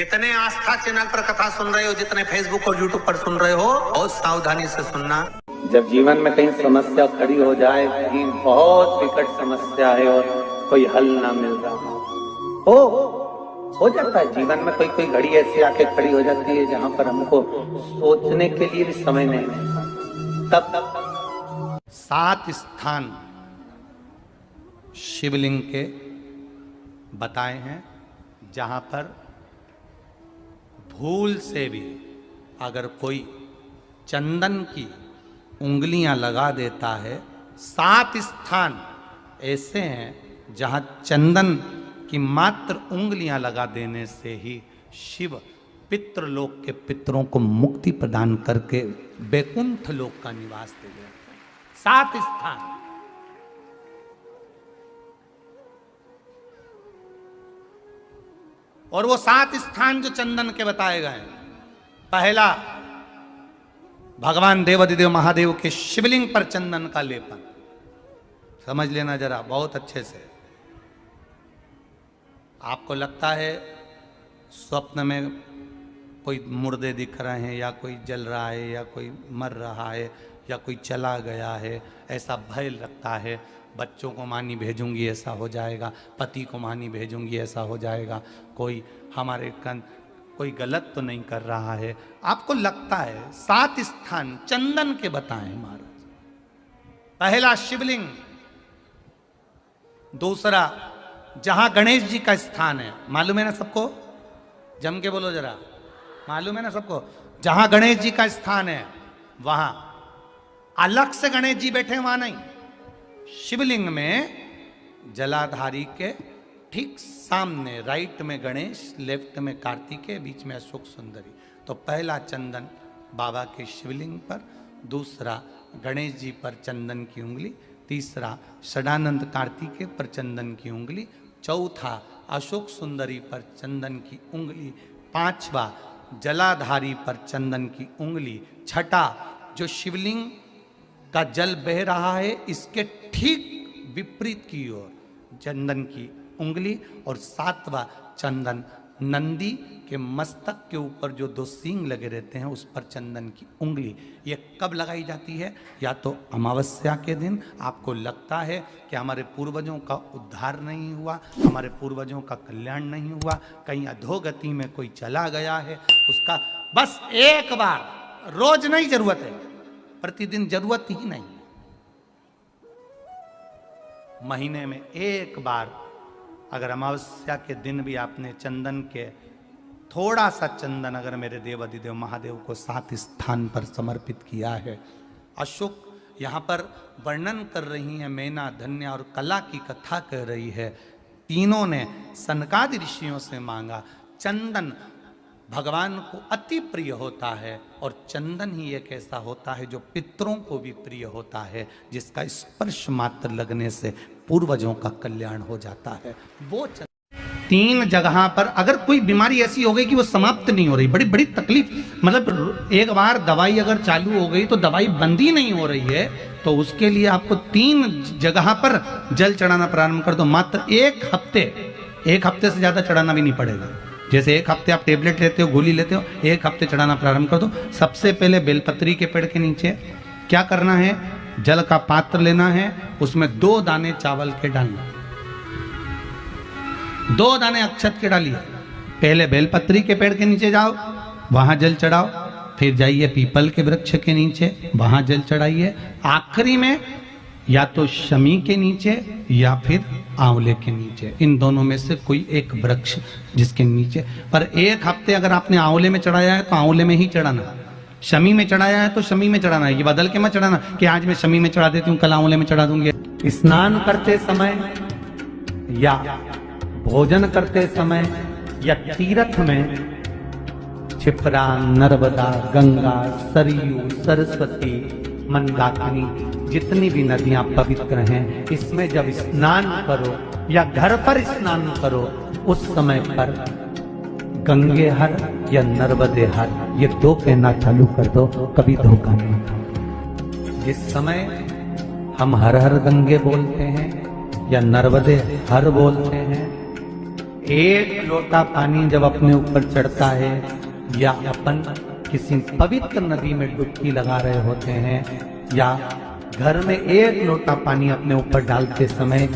जितने आस्था चैनल पर कथा सुन रहे हो, जितने फेसबुक और यूट्यूब पर सुन रहे हो, बहुत सावधानी से सुनना। जब जीवन में कहीं समस्या खड़ी हो जाए, कहीं बहुत विकट समस्या है और कोई हल ना मिल रहा हो जाता है जीवन में, कोई घड़ी ऐसी आके खड़ी हो जाती है जहां पर हमको सोचने के लिए भी समय नहीं मिलता। तब 7 स्थान शिवलिंग के बताए हैं जहां पर भूल से भी अगर कोई चंदन की उंगलियां लगा देता है, 7 स्थान ऐसे हैं जहां चंदन की मात्र उंगलियां लगा देने से ही शिव पितृलोक के पितरों को मुक्ति प्रदान करके वैकुंठ लोक का निवास दे देते हैं। 7 स्थान। और वो 7 स्थान जो चंदन के बताए गए, पहला भगवान देवाधिदेव महादेव के शिवलिंग पर चंदन का लेपन। समझ लेना जरा बहुत अच्छे से। आपको लगता है स्वप्न में कोई मुर्दे दिख रहे हैं, या कोई जल रहा है, या कोई मर रहा है, या कोई चला गया है, ऐसा भय लगता है। बच्चों को मानी भेजूंगी ऐसा हो जाएगा, पति को मानी भेजूंगी ऐसा हो जाएगा, कोई हमारे कोई गलत तो नहीं कर रहा है, आपको लगता है। 7 स्थान चंदन के बताएं महाराज। पहला शिवलिंग, दूसरा जहां गणेश जी का स्थान है, मालूम है ना सबको? जम के बोलो जरा, मालूम है ना सबको? जहां गणेश जी का स्थान है वहां अलग से गणेश जी बैठे, वहां नहीं। शिवलिंग में जलाधारी के ठीक सामने राइट में गणेश, लेफ्ट में कार्तिकेय, बीच में अशोक सुंदरी। तो पहला चंदन बाबा के शिवलिंग पर, दूसरा गणेश जी पर चंदन की उंगली, तीसरा षडानंद कार्तिकेय पर चंदन की उंगली, चौथा अशोक सुंदरी पर चंदन की उंगली, पांचवा जलाधारी पर चंदन की उंगली, छठा जो शिवलिंग का जल बह रहा है इसके ठीक विपरीत की ओर चंदन की उंगली, और 7वां चंदन नंदी के मस्तक के ऊपर जो 2 सींग लगे रहते हैं उस पर चंदन की उंगली। ये कब लगाई जाती है? या तो अमावस्या के दिन। आपको लगता है कि हमारे पूर्वजों का उद्धार नहीं हुआ, हमारे पूर्वजों का कल्याण नहीं हुआ, कहीं अधोगति में कोई चला गया है, उसका बस एक बार, रोज नहीं जरूरत है, प्रतिदिन जरूरत ही नहीं, महीने में एक बार अगर अमावस्या के दिन भी आपने चंदन के थोड़ा सा चंदन अगर मेरे देवाधिदेव महादेव को 7 स्थान पर समर्पित किया है। अशोक यहाँ पर वर्णन कर रही हैं, मैना, धन्य और कला की कथा कह रही है। तीनों ने सनकादि ऋषियों से मांगा। चंदन भगवान को अति प्रिय होता है, और चंदन ही एक ऐसा होता है जो पितरों को भी प्रिय होता है, जिसका स्पर्श मात्र लगने से पूर्वजों का कल्याण हो जाता है। वो 3 जगह पर अगर कोई बीमारी ऐसी हो गई कि वो समाप्त नहीं हो रही, बड़ी बड़ी तकलीफ, मतलब एक बार दवाई अगर चालू हो गई तो दवाई बंद ही नहीं हो रही है, तो उसके लिए आपको 3 जगह पर जल चढ़ाना प्रारंभ कर दो। मात्र 1 हफ्ते से ज्यादा चढ़ाना भी नहीं पड़ेगा। जैसे 1 हफ्ते आप टेबलेट लेते हो, गोली लेते हो, 1 हफ्ते चढ़ाना प्रारंभ कर दो। सबसे पहले बेलपत्री के पेड़ के नीचे क्या करना है? जल का पात्र लेना है, उसमें 2 दाने चावल के डालना, 2 दाने अक्षत के डालिए। पहले बेलपत्री के पेड़ के नीचे जाओ, वहां जल चढ़ाओ, फिर जाइए पीपल के वृक्ष के नीचे, वहां जल चढ़ाइए। आखिरी में या तो शमी के नीचे या फिर आंवले के नीचे, इन दोनों में से कोई एक वृक्ष जिसके नीचे। पर 1 हफ्ते अगर आपने आंवले में चढ़ाया है तो आंवले में ही चढ़ाना, शमी में चढ़ाया है तो शमी में चढ़ाना है। ये बदल के मत चढ़ाना कि आज मैं शमी में चढ़ा देती हूँ, कल आंवले में चढ़ा दूंगी। स्नान करते समय या भोजन करते समय या तीर्थ में क्षिप्रा, नर्मदा, गंगा, सरयू, सरस्वती, मंदाकिनी, जितनी भी नदियां पवित्र हैं, इसमें जब स्नान करो या घर पर स्नान करो, उस समय पर गंगे हर या नर्मदे हर, ये 2 कहना चालू कर दो, कभी धोखा नहीं होता। जिस समय हम हर हर गंगे बोलते हैं या नर्मदे हर बोलते हैं, एक लोटा पानी जब अपने ऊपर चढ़ता है या अपन किसी पवित्र नदी में डुबकी लगा रहे होते हैं या घर में एक लोटा पानी अपने ऊपर डालते समय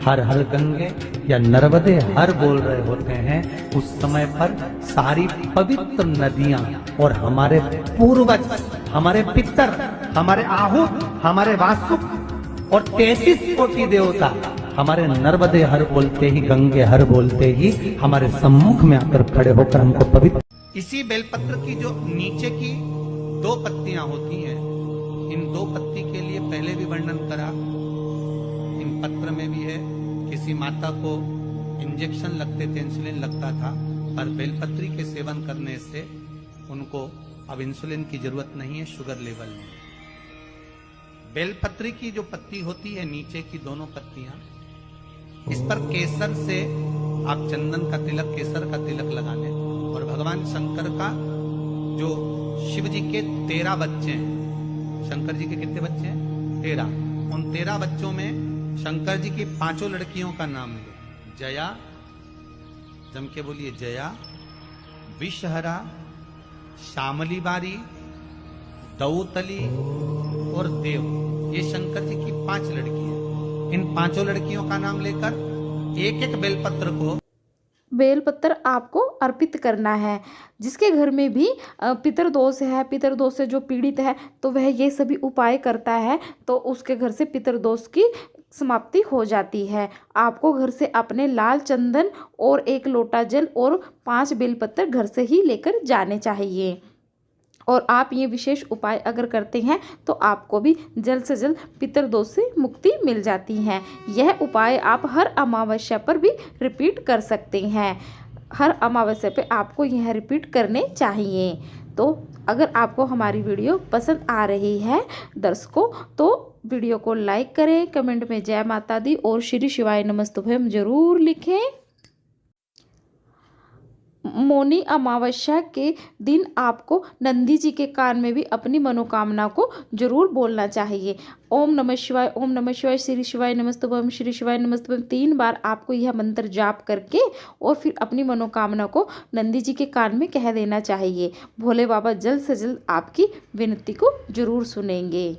हर हर गंगे या नर्मदे हर बोल रहे होते हैं, उस समय पर सारी पवित्र नदियां और हमारे पूर्वज, हमारे पितर, हमारे आहूत, हमारे वासुक और 33 कोटि देवता हमारे नर्मदे हर बोलते ही, गंगे हर बोलते ही हमारे सम्मुख में आकर खड़े होकर हमको पवित्र। इसी बेलपत्र की जो नीचे की 2 पत्तियां होती हैं, इन 2 पत्ती के लिए पहले भी वर्णन करा, इन पत्र में भी है। किसी माता को इंजेक्शन लगते थे, इंसुलिन लगता था, पर बेलपत्री के सेवन करने से उनको अब इंसुलिन की जरूरत नहीं है शुगर लेवल में। बेलपत्री की जो पत्ती होती है नीचे की दोनों पत्तियां, इस पर केसर से आप चंदन का तिलक, केसर का तिलक लगा लें और भगवान शंकर का जो शिव जी के 13 बच्चे हैं, शंकर जी के कितने बच्चे हैं? 13। उन 13 बच्चों में शंकर जी की 5 लड़कियों का नाम लो। जया, जम के बोलिए, जया, विषहरा, श्यामली बारी, दौतली और देव, ये शंकर जी की 5 लड़की हैं। इन 5 लड़कियों का नाम लेकर एक एक बेलपत्र को, बेलपत्र आपको अर्पित करना है। जिसके घर में भी पितरदोष है, पितरदोष से जो पीड़ित है, तो वह ये सभी उपाय करता है तो उसके घर से पितरदोष की समाप्ति हो जाती है। आपको घर से अपने लाल चंदन और 1 लोटा जल और 5 बेलपत्र घर से ही लेकर जाने चाहिए। और आप ये विशेष उपाय अगर करते हैं तो आपको भी जल्द से जल्द पितरदोष से मुक्ति मिल जाती है। यह उपाय आप हर अमावस्या पर भी रिपीट कर सकते हैं। हर अमावस्या पे आपको यह रिपीट करने चाहिए। तो अगर आपको हमारी वीडियो पसंद आ रही है दर्शकों, तो वीडियो को लाइक करें, कमेंट में जय माता दी और श्री शिवाय नमस्तुभ्यम जरूर लिखें। मौनी अमावस्या के दिन आपको नंदी जी के कान में भी अपनी मनोकामना को जरूर बोलना चाहिए। ओम नमः शिवाय, ओम नमः शिवाय, श्री शिवाय नमस्तुभ्यम, श्री शिवाय नमस्तुभ्यम 3 बार आपको यह मंत्र जाप करके और फिर अपनी मनोकामना को नंदी जी के कान में कह देना चाहिए। भोले बाबा जल्द से जल्द आपकी विनती को जरूर सुनेंगे।